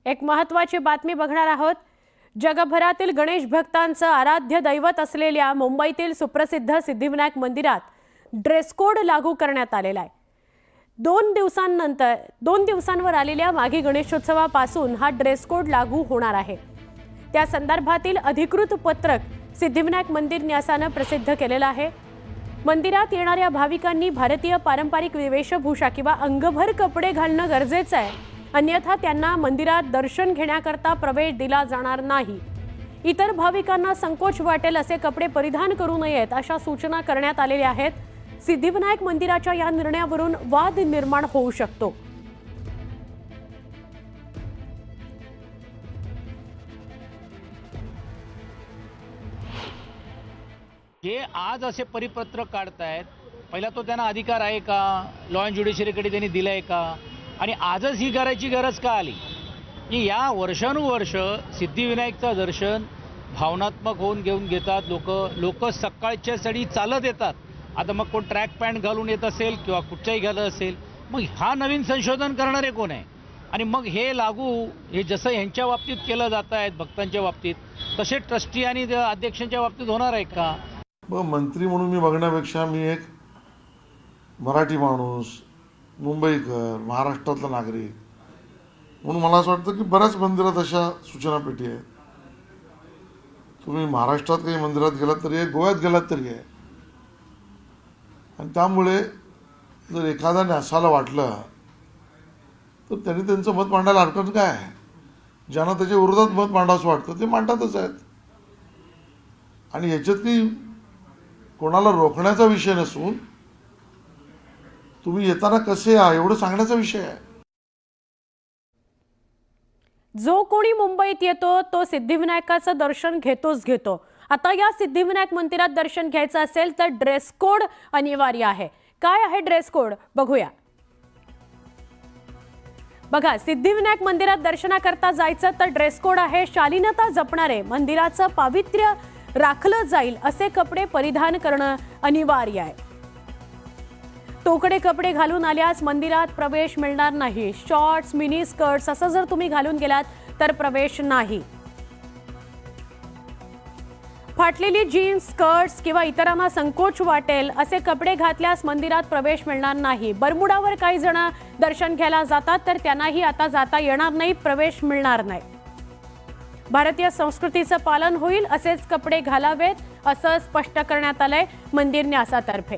एक महत्त्वाची बातमी बघणार आहोत। जगभरातील गणेश भक्तांचं आराध्य दैवत असलेल्या मुंबईतील सुप्रसिद्ध सिद्धिविनायक मंदिरात ड्रेस कोड लागू करण्यात आलेला आहे। 2 दिवसांवर आलेल्या माघी गणेशोत्सवापासून हा ड्रेस कोड लागू होणार आहे। त्या संदर्भातील अधिकृत पत्रक सिद्धिविनायक मंदिर न्यासाने प्रसिद्ध केलेलं आहे। मंदिरात येणाऱ्या भाविकांनी भारतीय पारंपरिक वेशभूषा किंवा अंगभर कपडे घालणं गरजेचं आहे, अन्यथा त्यांना मंदिरात दर्शन घेण्याकरता प्रवेश दिला जाणार नाही। इतर भाविकांना संकोच वाटेल असे कपडे परिधान करू नयेत अशा सूचना करण्यात आलेल्या आहेत। सिद्धिविनायक मंदिराच्या या निर्णयावरून वाद निर्माण होऊ शकतो। हे आज असे परिपत्रक काढतायत, पहिला तो त्यांना अधिकार आहे का, लॉ अँड ज्युडिशरीकडे त्यांनी दिलाय का, आणि आजच ही करायची गरज का आली? की या वर्षानुवर्ष सिद्धिविनायकचं दर्शन भावनात्मक होऊन घेतात लोक सकाळच्या सडी चालत येतात। आता मग कोण ट्रॅक पॅन्ट घालून येत असेल किंवा कुठच्याही घालत असेल, मग हा नवीन संशोधन करणारे कोण आहे? आणि मग हे लागू हे जसं यांच्या बाबतीत केलं जात आहे भक्तांच्या बाबतीत, तसे ट्रस्टी आणि अध्यक्षांच्या बाबतीत होणार आहे का? मग मंत्री म्हणून मी बघण्यापेक्षा मी एक मराठी माणूस, मुंबईकर, महाराष्ट्रातला नागरिक म्हणून मला असं वाटतं की बऱ्याच मंदिरात अशा सूचना पेटी आहेत। तुम्ही महाराष्ट्रात काही मंदिरात गेलात तरी आहे, गोव्यात गेलात तरी आहे, आणि त्यामुळे जर एखाद्याने असायला वाटलं तर त्यांनी त्यांचं मत मांडायला हरकत काय आहे? ज्यांना त्याच्या विरोधात मत मांडावंसं वाटतं ते मांडतातच आहेत, आणि याच्यात की कोणाला रोखण्याचा विषय नसून तुम्ही येताना कसे या एवढं सांगण्याचा विषय आहे। जो कोणी मुंबईत येतो तो सिद्धिविनायकाचं दर्शन घेतो। आता या सिद्धिविनायक मंदिरात दर्शन घ्यायचं असेल तर ड्रेस कोड अनिवार्य आहे। काय आहे ड्रेस कोड बघूया। बघा, सिद्धिविनायक मंदिरात दर्शनाकरता जायचं तर ड्रेस कोड आहे शालीनता जपणारे, मंदिराचं पावित्र्य राखलं जाईल असे कपडे परिधान करणं अनिवार्य आहे। तोकडे कपडे घालून आल्यास मंदिरात प्रवेश मिळणार नाही। शॉर्ट्स, मिनी स्कर्ट्स असं जर तुम्ही घालून गेलात तर प्रवेश नाही। फाटलेली जीन्स, स्कर्ट्स किंवा इतरांना संकोच वाटेल असे कपडे घातल्यास मंदिरात प्रवेश मिळणार नाही। बरमुडावर काही जण दर्शन घ्यायला जातात तर त्यांनाही आता जाता येणार नाही, प्रवेश मिळणार नाही। भारतीय संस्कृतीचं पालन होईल असेच कपडे घालावेत असं स्पष्ट करण्यात आलंय मंदिर न्यासातर्फे।